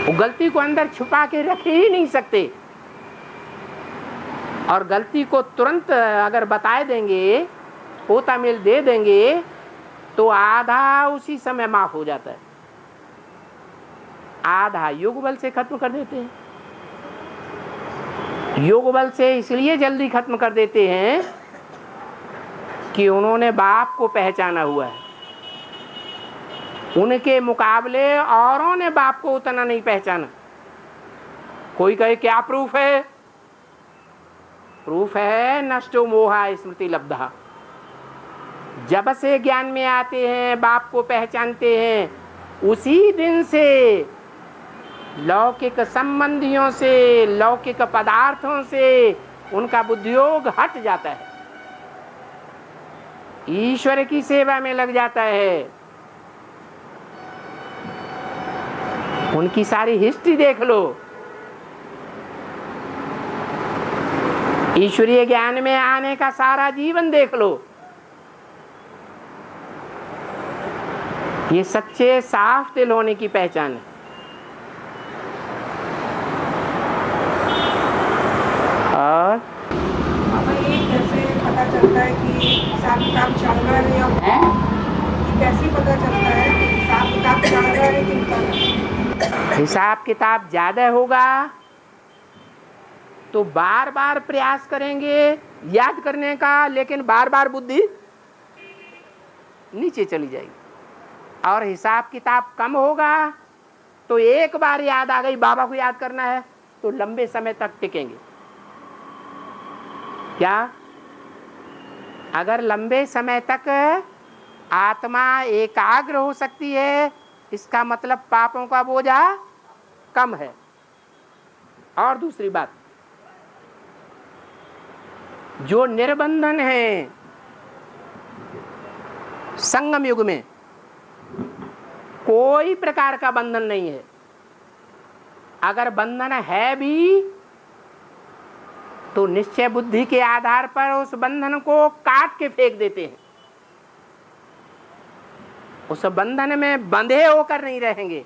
वो गलती को अंदर छुपा के रख ही नहीं सकते, और गलती को तुरंत अगर बताए देंगे, पोता मेल दे देंगे, तो आधा उसी समय माफ हो जाता है, आधा योग बल से खत्म कर देते हैं। योग बल से इसलिए जल्दी खत्म कर देते हैं कि उन्होंने बाप को पहचाना हुआ है, उनके मुकाबले औरों ने बाप को उतना नहीं पहचाना। कोई कहे क्या प्रूफ है? प्रूफ है नष्टो मोहा स्मृति लब्धा। जब से ज्ञान में आते हैं, बाप को पहचानते हैं, उसी दिन से लौकिक संबंधियों से, लौकिक पदार्थों से उनका बुद्धियोग हट जाता है, ईश्वर की सेवा में लग जाता है। उनकी सारी हिस्ट्री देख लो, ईश्वरीय ज्ञान में आने का सारा जीवन देख लो। ये सच्चे साफ दिल होने की पहचान है। और ये कैसे पता चलता है कि हिसाब किताब चल रहा है या कैसे पता चलता है कि हिसाब किताब चल रहा है कि नहीं? हिसाब किताब ज्यादा होगा तो बार बार प्रयास करेंगे याद करने का, लेकिन बार बार बुद्धि नीचे चली जाएगी। और हिसाब किताब कम होगा तो एक बार याद आ गई, बाबा को याद करना है, तो लंबे समय तक टिकेंगे। क्या? अगर लंबे समय तक आत्मा एकाग्र हो सकती है, इसका मतलब पापों का बोझा कम है। और दूसरी बात, जो निर्बंधन है संगम युग में, कोई प्रकार का बंधन नहीं है। अगर बंधन है भी तो निश्चय बुद्धि के आधार पर उस बंधन को काट के फेंक देते हैं, उस बंधन में बंधे होकर नहीं रहेंगे।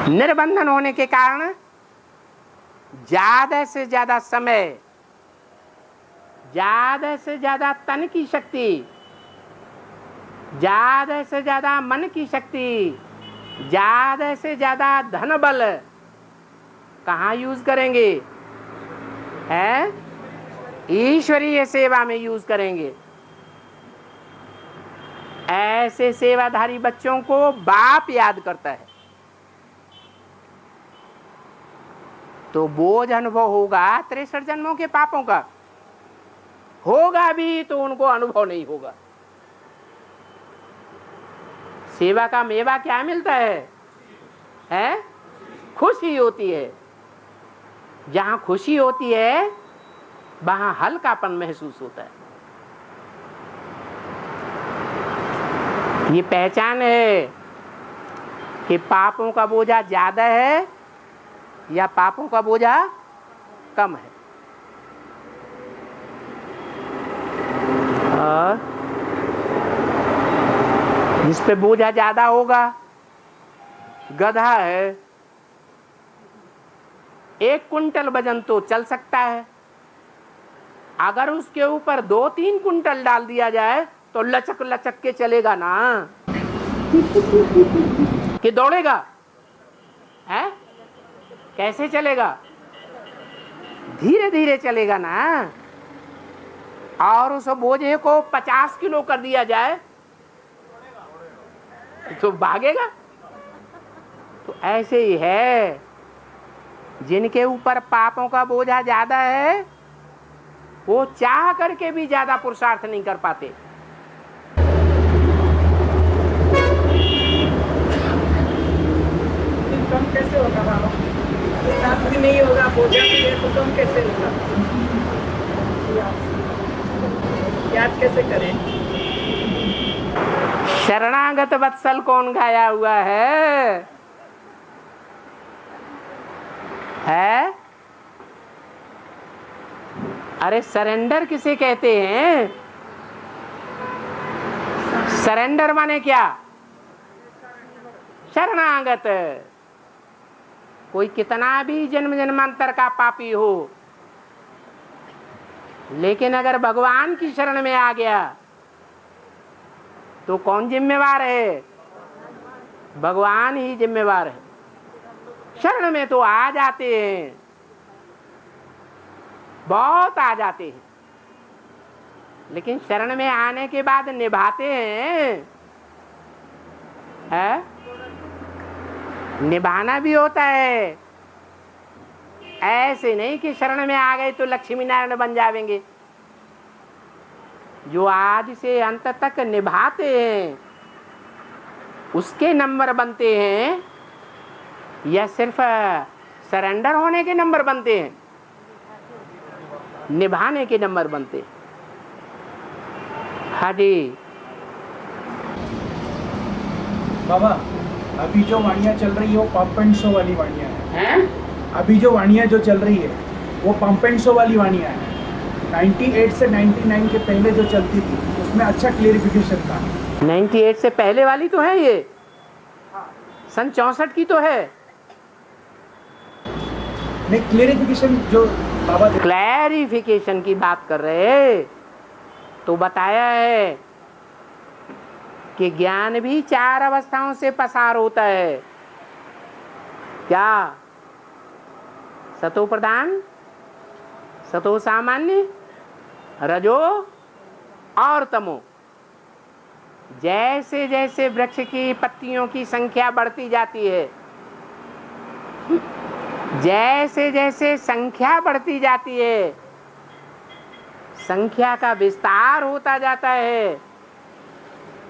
निर्बंधन होने के कारण ज्यादा से ज्यादा समय, ज्यादा से ज्यादा तन की शक्ति, ज्यादा से ज्यादा मन की शक्ति, ज्यादा से ज्यादा धन बल कहाँ यूज करेंगे? है ईश्वरीय सेवा में यूज करेंगे। ऐसे सेवाधारी बच्चों को बाप याद करता है तो बोझ अनुभव होगा 63 जन्मों के पापों का, होगा भी तो उनको अनुभव नहीं होगा। सेवा का मेवा क्या मिलता है? खुशी होती है। जहां खुशी होती है वहां हल्कापन महसूस होता है। ये पहचान है कि पापों का बोझा ज्यादा है या पापों का बोझा कम है। और जिस पे बोझा ज्यादा होगा, गधा है, 1 कुंटल वजन तो चल सकता है। अगर उसके ऊपर 2-3 कुंटल डाल दिया जाए तो लचक लचक के चलेगा ना कि दौड़ेगा? है कैसे चलेगा? धीरे धीरे चलेगा ना। और उस बोझे को 50 किलो कर दिया जाए तो भागेगा। तो ऐसे ही है, जिनके ऊपर पापों का बोझा ज्यादा है वो चाह करके भी ज्यादा पुरुषार्थ नहीं कर पाते। कम कैसे होगा बाबा? साथ भी नहीं होगा, बोझा भी है तो कम कैसे होगा? याद कैसे करें? शरणागत वत्सल कौन गाया हुआ है? अरे सरेंडर किसे कहते हैं? सरेंडर माने क्या? शरणागत। कोई कितना भी जन्म जन्मांतर का पापी हो, लेकिन अगर भगवान की शरण में आ गया तो कौन जिम्मेवार है? भगवान ही जिम्मेवार है। शरण में तो आ जाते हैं, बहुत आ जाते हैं, लेकिन शरण में आने के बाद निभाते हैं, है? निभाना भी होता है। ऐसे नहीं कि शरण में आ गए तो लक्ष्मी नारायण बन जाएंगे। जो आज से अंत तक निभाते हैं उसके नंबर बनते हैं, या सिर्फ सरेंडर होने के नंबर बनते हैं? निभाने के नंबर बनते हैं। हाँ जी बाबा, अभी जो वाणियाँ चल रही है वो पंप एंड शो वाली वाणियाँ हैं? अभी जो वाणियाँ जो चल रही है वो पंप एंड शो वाली वाणियाँ है। 98 से 99 के पहले जो चलती थी उसमें अच्छा क्लेरिफिकेशन था। 98 से पहले वाली तो है, ये सन 64 की तो है। नहीं, क्लेरिफिकेशन जो बाबा क्लैरिफिकेशन की बात कर रहे हैं तो बताया है कि ज्ञान भी 4 अवस्थाओं से पसार होता है। क्या? सतो प्रधान, सतो सामान्य, रजो और तमो। जैसे जैसे वृक्ष की पत्तियों की संख्या बढ़ती जाती है, जैसे जैसे संख्या बढ़ती जाती है, संख्या का विस्तार होता जाता है,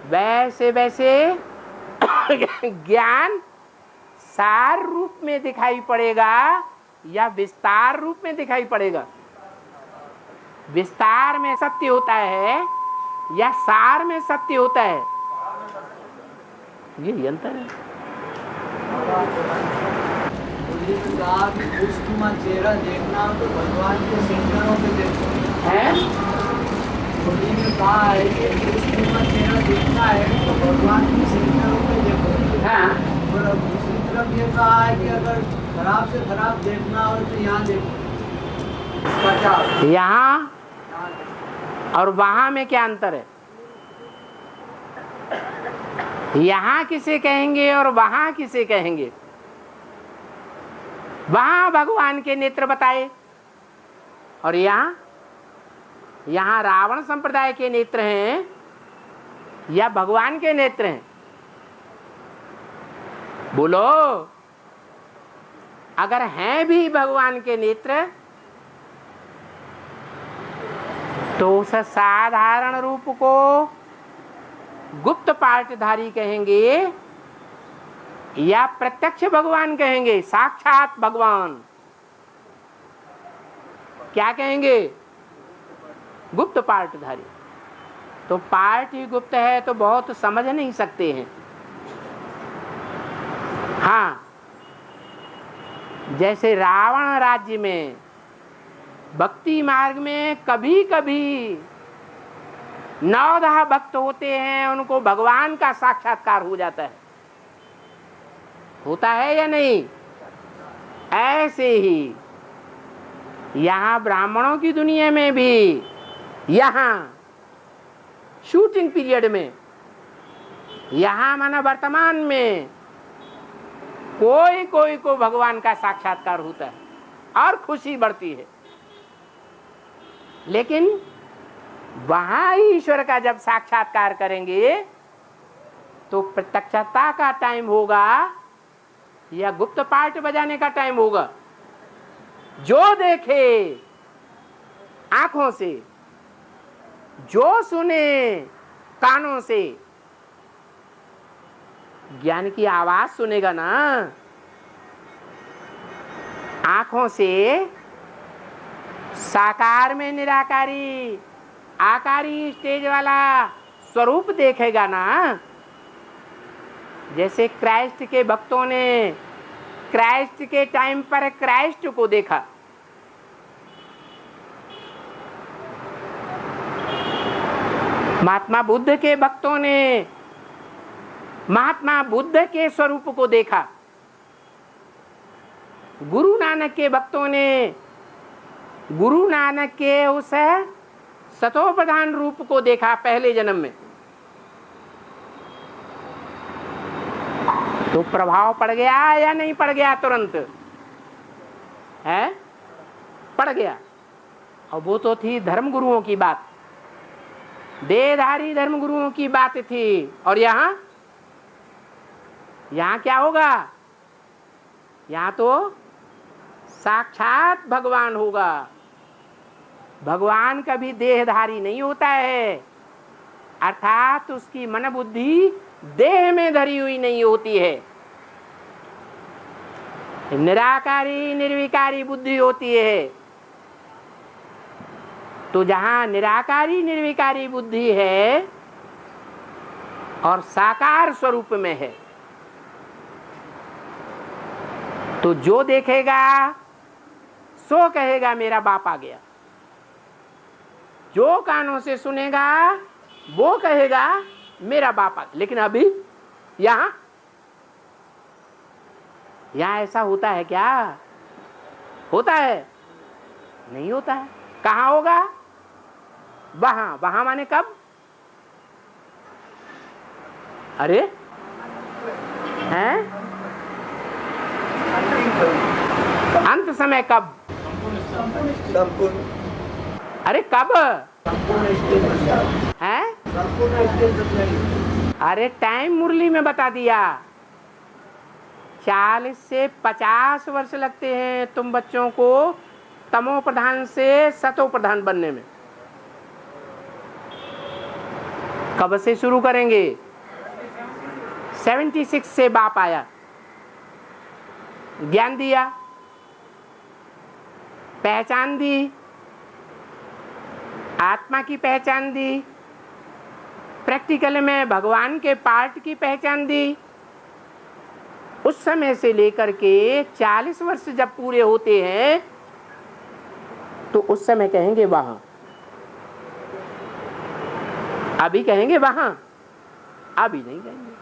वैसे वैसे ज्ञान सार रूप में दिखाई पड़ेगा या विस्तार रूप में दिखाई पड़ेगा? विस्तार में सत्य होता है या सार में सत्य होता है? ये अंतर है। चेहरा देखना हो तो भगवान के सेंटरों पे देखो है? कहा है कि चेहरा देखना है तो भगवान के सेंटरों पे देखो। हाँ। और दूसरी तरफ ये कहा है कि अगर खराब से खराब देखना हो तो यहाँ देखो। इसका क्या? यहाँ और वहां में क्या अंतर है? यहाँ किसे कहेंगे और वहां किसे कहेंगे? वहां भगवान के नेत्र बताए और यहाँ रावण संप्रदाय के नेत्र हैं या भगवान के नेत्र हैं? बोलो। अगर हैं भी भगवान के नेत्र तो उस साधारण रूप को गुप्त पाठधारी कहेंगे या प्रत्यक्ष भगवान कहेंगे? साक्षात भगवान क्या कहेंगे? गुप्त पाठधारी। तो पाठ ही गुप्त है तो बहुत समझ नहीं सकते हैं। हाँ, जैसे रावण राज्य में भक्ति मार्ग में कभी कभी 9-10 भक्त होते हैं, उनको भगवान का साक्षात्कार हो जाता है। होता है या नहीं? ऐसे ही यहाँ ब्राह्मणों की दुनिया में भी, यहाँ शूटिंग पीरियड में, यहाँ माना वर्तमान में कोई कोई को भगवान का साक्षात्कार होता है और खुशी बढ़ती है। लेकिन वहां ईश्वर का जब साक्षात्कार करेंगे तो प्रत्यक्षता का टाइम होगा या गुप्त पाठ बजाने का टाइम होगा? जो देखे आंखों से, जो सुने कानों से, ज्ञान की आवाज सुनेगा ना, आंखों से साकार में निराकारी आकारी स्टेज वाला स्वरूप देखेगा ना। जैसे क्राइस्ट के भक्तों ने क्राइस्ट के टाइम पर क्राइस्ट को देखा, महात्मा बुद्ध के भक्तों ने महात्मा बुद्ध के स्वरूप को देखा। गुरु नानक के भक्तों ने गुरु नानक के उस सतो प्रधान रूप को देखा पहले जन्म में। तो प्रभाव पड़ गया या नहीं पड़ गया? तुरंत है, पड़ गया। और वो तो थी धर्म गुरुओं की बात, देहधारी धर्म गुरुओं की बात थी। और यहां क्या होगा? यहां तो साक्षात भगवान होगा। भगवान कभी देहधारी नहीं होता है, अर्थात उसकी मन बुद्धि देह में धरी हुई नहीं होती है। निराकारी निर्विकारी बुद्धि होती है। तो जहां निराकारी निर्विकारी बुद्धि है और साकार स्वरूप में है, तो जो देखेगा सो कहेगा मेरा बाप आ गया। जो कानों से सुनेगा वो कहेगा मेरा बाप आ गया। लेकिन अभी यहां ऐसा होता है क्या? होता है? नहीं होता है। कहां होगा? वहां माने कब? अरे हैं? अंत समय कब? अरे कब है? अरे टाइम मुरली में बता दिया। 40 से 50 वर्ष लगते हैं तुम बच्चों को तमो प्रधान से सतो प्रधान बनने में। कब से शुरू करेंगे? 76 से बाप आया, ज्ञान दिया, पहचान दी, आत्मा की पहचान दी, प्रैक्टिकल में भगवान के पार्ट की पहचान दी। उस समय से लेकर के 40 वर्ष जब पूरे होते हैं तो उस समय कहेंगे वहां। अभी कहेंगे वहां, अभी नहीं कहेंगे।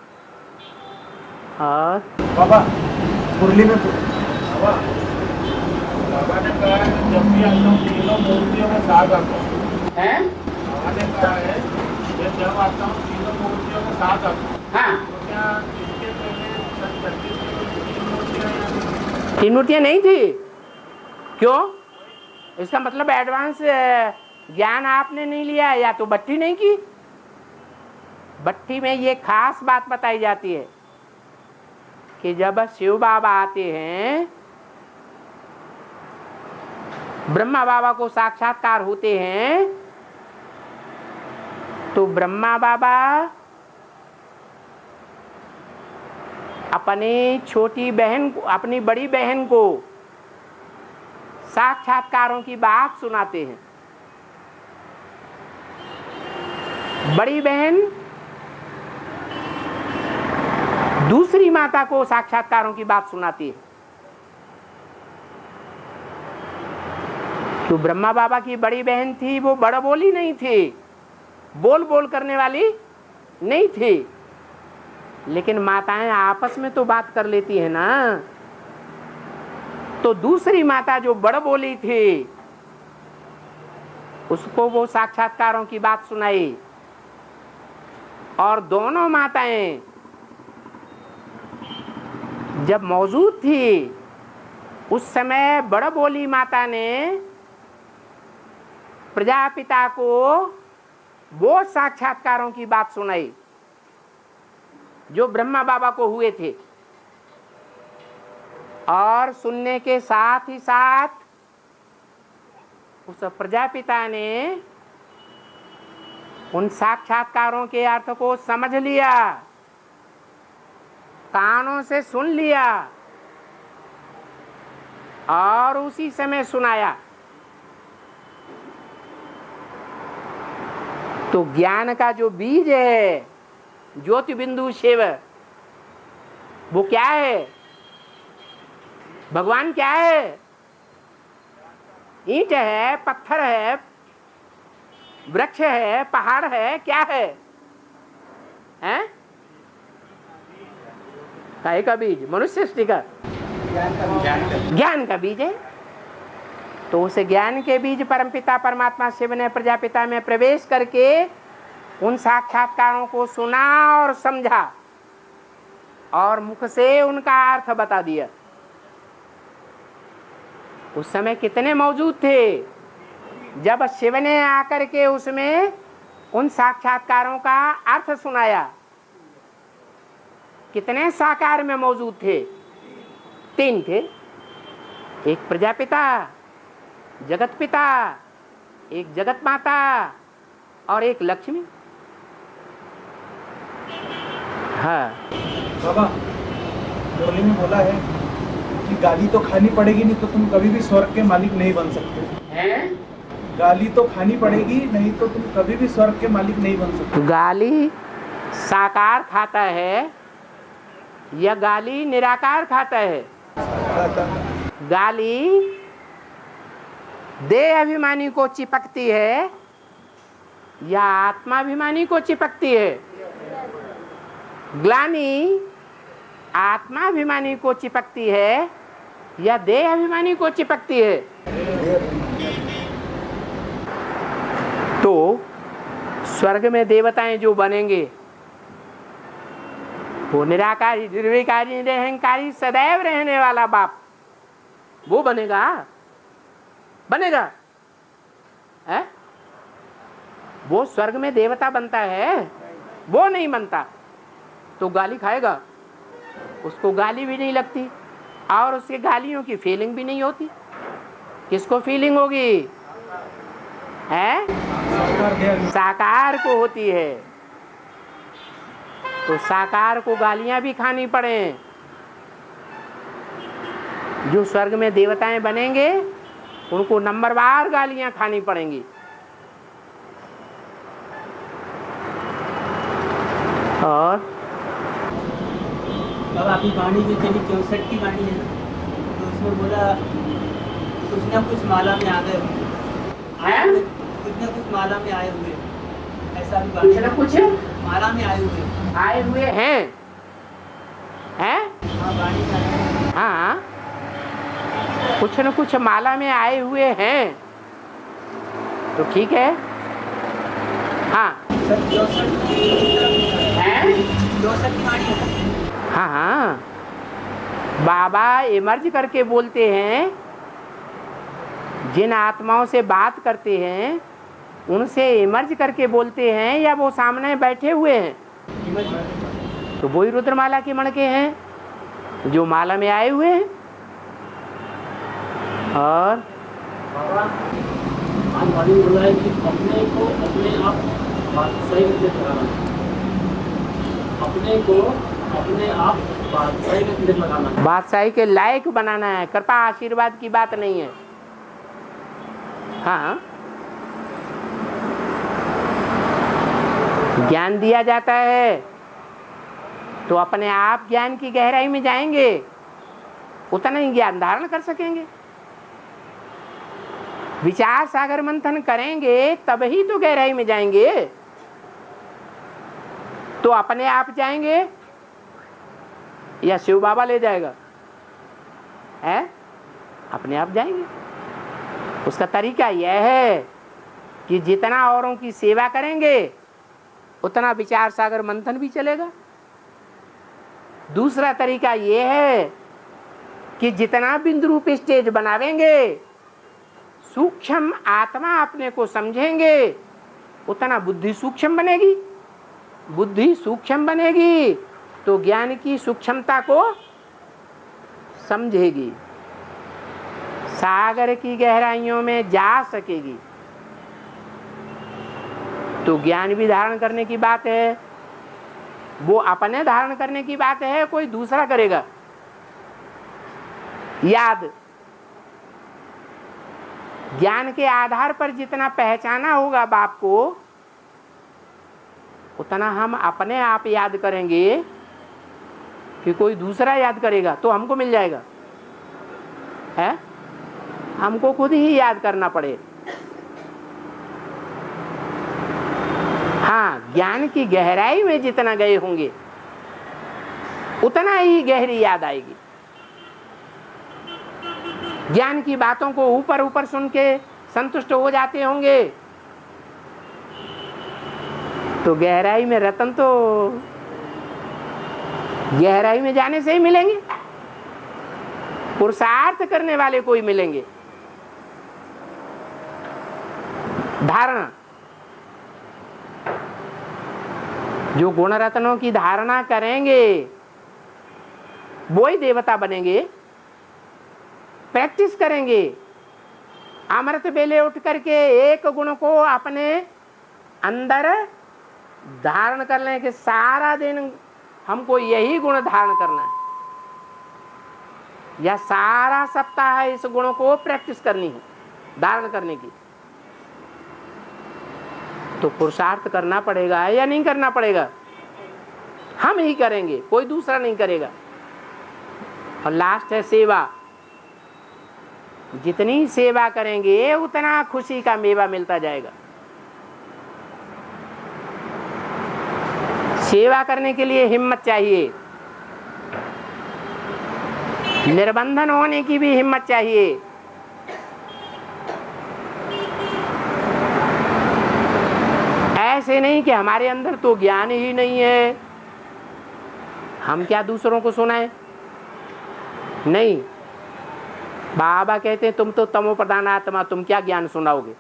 और बाबा मुरली में बाबा ने कहा है कि जब भी आता हूँ तीनों मूर्तियों में साथ आता हूँ। हैं? बाबा ने कहा है कि जब आता हूँ तीनों मूर्तियों में साथ आता हूँ। हाँ, तो क्या इसके पहले 36 तीन मूर्तियाँ? 3 मूर्तियां नहीं थी। क्यों? इसका मतलब एडवांस ज्ञान आपने नहीं लिया, या तो भट्टी नहीं की। भट्टी में ये खास बात बताई जाती है कि जब शिव बाबा आते हैं, ब्रह्मा बाबा को साक्षात्कार होते हैं, तो ब्रह्मा बाबा अपनी छोटी बहन को, अपनी बड़ी बहन को साक्षात्कारों की बात सुनाते हैं। बड़ी बहन दूसरी माता को साक्षात्कारों की बात सुनाती है। तो ब्रह्मा बाबा की बड़ी बहन थी, वो बड़ बोली नहीं थी, बोल बोल करने वाली नहीं थी। लेकिन माताएं आपस में तो बात कर लेती है ना। तो दूसरी माता जो बड़ बोली थी, उसको वो साक्षात्कारों की बात सुनाई। और दोनों माताएं जब मौजूद थी, उस समय बड़ बोली माता ने प्रजापिता को वो साक्षात्कारों की बात सुनाई जो ब्रह्मा बाबा को हुए थे। और सुनने के साथ ही साथ उस प्रजापिता ने उन साक्षात्कारों के अर्थ को समझ लिया, कानों से सुन लिया और उसी समय सुनाया। तो ज्ञान का जो बीज है, ज्योति बिंदु शिव, वो क्या है? भगवान क्या है? ईंट है, पत्थर है, वृक्ष है, पहाड़ है, क्या है? हैं? काहे का बीज? मनुष्य सृष्टि का ज्ञान का बीज है। तो उस ज्ञान के बीज परमपिता परमात्मा शिव ने प्रजापिता में प्रवेश करके उन साक्षात्कारों को सुना और समझा और मुख से उनका अर्थ बता दिया। उस समय कितने मौजूद थे जब शिव ने आकर के उसमें उन साक्षात्कारों का अर्थ सुनाया? कितने साकार में मौजूद थे? 3 थे। एक प्रजापिता, जगत पिता, एक जगत माता और एक लक्ष्मी। हाँ बाबा, डोली में बोला है कि गाली तो खानी पड़ेगी, नहीं तो तुम कभी भी स्वर्ग के मालिक नहीं बन सकते हैं? गाली तो खानी पड़ेगी, नहीं तो तुम कभी भी स्वर्ग के मालिक नहीं बन सकते। तो गाली साकार खाता है या गाली निराकार खाता है? गाली देह अभिमानी को चिपकती है या आत्माभिमानी को चिपकती है? ग्लानि आत्माभिमानी को चिपकती है या देह अभिमानी को चिपकती है? तो स्वर्ग में देवताएं जो बनेंगे वो निराकारी, निर्विकारी, निरहंकारी, सदैव रहने वाला बाप, वो बनेगा है? वो स्वर्ग में देवता बनता है, वो नहीं बनता तो गाली खाएगा, उसको गाली भी नहीं लगती और उसके गालियों की फीलिंग भी नहीं होती। किसको फीलिंग होगी? है? साकार को होती है। तो साकार को गालियां भी खानी पड़े। जो स्वर्ग में देवताएं बनेंगे उनको नंबरवार गालियां खानी पड़ेंगी। और अब आपकी वाणी जो चली 64 की वाणी है ना, तो उसमें बोला कुछ ना कुछ माला में आ गए होंगे, कुछ ना कुछ माला में आए हुए, ऐसा भी कुछ ना कुछ माला में आए हुए हैं। हाँ, वाणी में आए हुए। हाँ, कुछ न कुछ माला में आए हुए हैं तो ठीक है। हाँ सर 64 की वाणी है। हाँ हाँ, बाबा इमर्ज करके बोलते हैं, जिन आत्माओं से बात करते हैं उनसे इमर्ज करके बोलते हैं या वो सामने बैठे हुए हैं? तो वही रुद्रमाला के मणके हैं जो माला में आए हुए हैं। और बोला है कि अपने को अपने आप बादशाही में लगाना, अपने को अपने आप बादशाही में तिलक लगाना, बादशाही के लायक बनाना है। कृपा आशीर्वाद की बात नहीं है। हाँ, ज्ञान दिया जाता है तो अपने आप ज्ञान की गहराई में जाएंगे, उतना ही ज्ञान धारण कर सकेंगे। विचार सागर मंथन करेंगे तब ही तो गहराई में जाएंगे। तो अपने आप जाएंगे या शिव बाबा ले जाएगा? है? अपने आप जाएंगे। उसका तरीका यह है कि जितना औरों की सेवा करेंगे उतना विचार सागर मंथन भी चलेगा। दूसरा तरीका यह है कि जितना बिंदु रूप स्टेज बनावेंगे, सूक्ष्म आत्मा अपने को समझेंगे, उतना बुद्धि सूक्ष्म बनेगी। बुद्धि सूक्ष्म बनेगी तो ज्ञान की सूक्ष्मता को समझेगी, सागर की गहराइयों में जा सकेगी। तो ज्ञान भी धारण करने की बात है, वो अपने धारण करने की बात है, कोई दूसरा करेगा। याद, ज्ञान के आधार पर जितना पहचाना होगा बाप को, उतना हम अपने आप याद करेंगे कि कोई दूसरा याद करेगा तो हमको मिल जाएगा। है? हमको खुद ही याद करना पड़े। हाँ, ज्ञान की गहराई में जितना गए होंगे उतना ही गहरी याद आएगी। ज्ञान की बातों को ऊपर ऊपर सुन के संतुष्ट हो जाते होंगे तो गहराई में रतन तो गहराई में जाने से ही मिलेंगे, पुरुषार्थ करने वाले को ही मिलेंगे। धारणा, जो गुण रत्नों की धारणा करेंगे वो ही देवता बनेंगे। प्रैक्टिस करेंगे, अमृत बेले उठ करके एक गुण को अपने अंदर धारण कर लें कि सारा दिन हमको यही गुण धारण करना है, या सारा सप्ताह इस गुण को प्रैक्टिस करनी है, धारण करने की। तो पुरुषार्थ करना पड़ेगा या नहीं करना पड़ेगा? हम ही करेंगे, कोई दूसरा नहीं करेगा। और लास्ट है सेवा। जितनी सेवा करेंगे उतना खुशी का मेवा मिलता जाएगा। सेवा करने के लिए हिम्मत चाहिए, निर्बंधन होने की भी हिम्मत चाहिए। ऐसे नहीं कि हमारे अंदर तो ज्ञान ही नहीं है, हम क्या दूसरों को सुनाएं। नहीं, बाबा कहते हैं तुम तो तमो प्रधान आत्मा, तुम क्या ज्ञान सुनाओगे।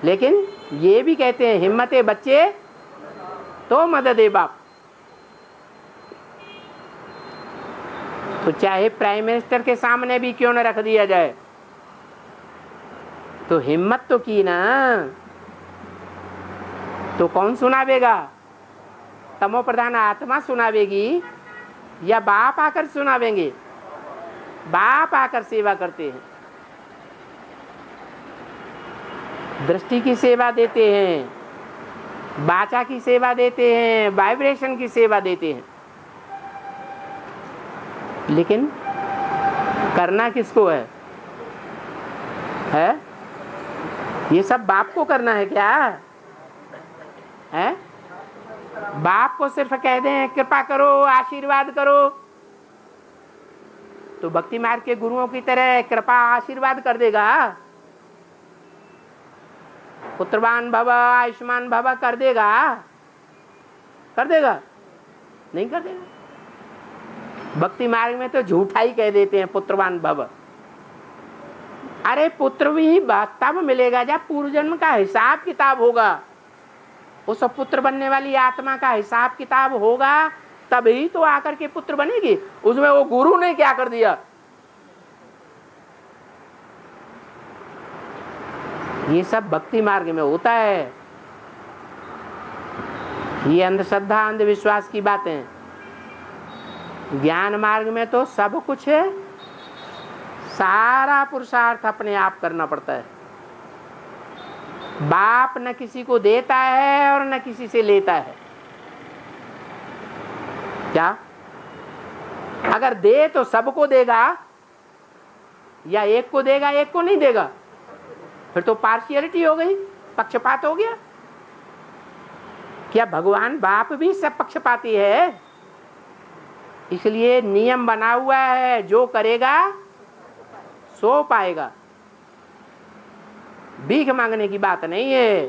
लेकिन ये भी कहते हैं हिम्मते बच्चे तो मदद बाप। तो चाहे प्राइम मिनिस्टर के सामने भी क्यों न रख दिया जाए, तो हिम्मत तो की ना। तो कौन सुनावेगा? तमो प्रधान आत्मा सुनावेगी या बाप आकर सुनावेंगे? बाप आकर सेवा करते हैं, दृष्टि की सेवा देते हैं, वाचा की सेवा देते हैं, वाइब्रेशन की सेवा देते हैं। लेकिन करना किसको है? ये सब बाप को करना है क्या है? बाप को सिर्फ कह दें कृपा करो, आशीर्वाद करो, तो भक्ति मार्ग के गुरुओं की तरह कृपा आशीर्वाद कर देगा? पुत्रवान भव, आयुष्मान भव कर देगा? कर देगा? नहीं कर देगा। भक्ति मार्ग में तो झूठा ही कह देते हैं पुत्रवान भव। अरे पुत्र भी तब मिलेगा जब पूर्व जन्म का हिसाब किताब होगा। उस पुत्र बनने वाली आत्मा का हिसाब किताब होगा तभी तो आकर के पुत्र बनेगी। उसमें वो गुरु ने क्या कर दिया? ये सब भक्ति मार्ग में होता है। ये अंधश्रद्धा अंधविश्वास की बातें। ज्ञान मार्ग में तो सब कुछ है, सारा पुरुषार्थ अपने आप करना पड़ता है। बाप न किसी को देता है और न किसी से लेता है। क्या? अगर दे तो सबको देगा या एक को देगा एक को नहीं देगा? फिर तो पार्शियलिटी हो गई, पक्षपात हो गया। क्या भगवान बाप भी सब पक्षपाती है? इसलिए नियम बना हुआ है, जो करेगा सो पाएगा। भीख मांगने की बात नहीं है।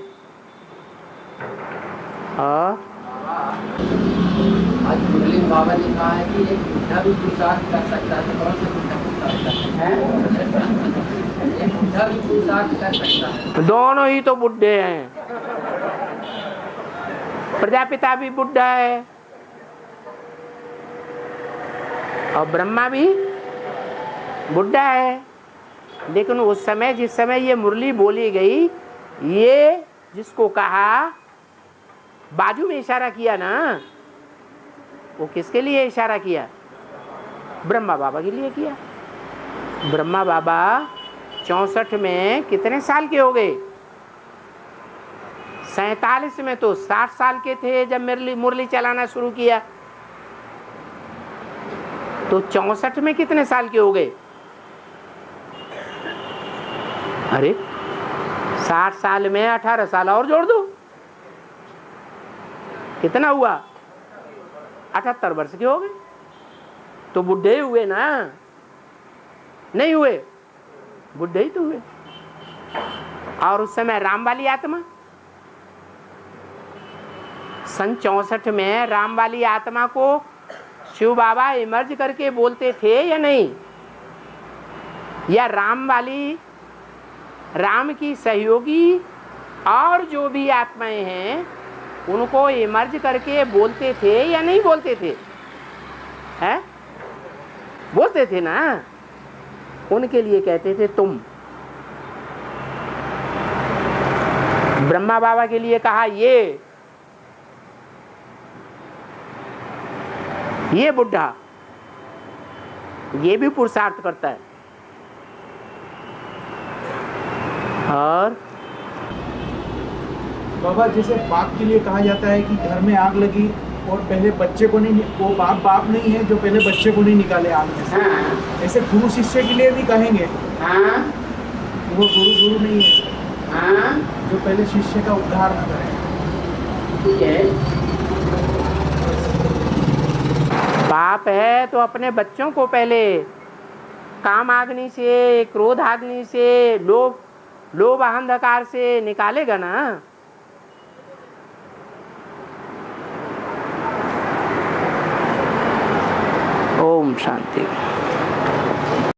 आज मुरली बाबा ने कहा है कि एक बुढ़ा भी पुरुषार्थ कर सकता है, तो कौन से बुढ़ा पुरुषार्थ है? एक बुढ़ा भी पुरुषार्थ कर सकता है। दोनों ही तो बुढ़े हैं। प्रजापिता भी बुढ़ा है और ब्रह्मा भी बुढ़ा है। लेकिन उस समय जिस समय ये मुरली बोली गई, ये जिसको कहा, बाजू में इशारा किया ना, वो किसके लिए इशारा किया? ब्रह्मा बाबा के लिए किया। ब्रह्मा बाबा 64 में कितने साल के हो गए? 47 में तो 60 साल के थे जब मुरली चलाना शुरू किया। तो 64 में कितने साल के हो गए? अरे 60 साल में 18 साल और जोड़ दो, कितना हुआ? 78 वर्ष के हो गए, तो बुढ़े हुए ना, नहीं हुए? बुढ़े ही तो हुए। और उस समय राम वाली आत्मा, सन 64 में राम वाली आत्मा को शिव बाबा इमर्ज करके बोलते थे या नहीं? या राम वाली, राम की सहयोगी और जो भी आत्माएं हैं उनको इमर्ज करके बोलते थे या नहीं बोलते थे? हैं? बोलते थे ना। उनके लिए कहते थे तुम। ब्रह्मा बाबा के लिए कहा ये बुढ़ा, ये भी पुरुषार्थ करता है। और बाबा जैसे बाप के लिए कहा जाता है कि घर में आग लगी और पहले बच्चे को नहीं, वो बाप नहीं है जो पहले बच्चे को नहीं निकाले आग में से। हाँ। ऐसे गुरु शिष्य के लिए भी कहेंगे। हाँ। वो गुरु नहीं है। हाँ। जो पहले शिष्य का उद्धार न करे। ठीक है, बाप है तो अपने बच्चों को पहले काम आग्नि से, क्रोध आग्नि से, लोभ अहंकार से निकालेगा ना। ओम शांति।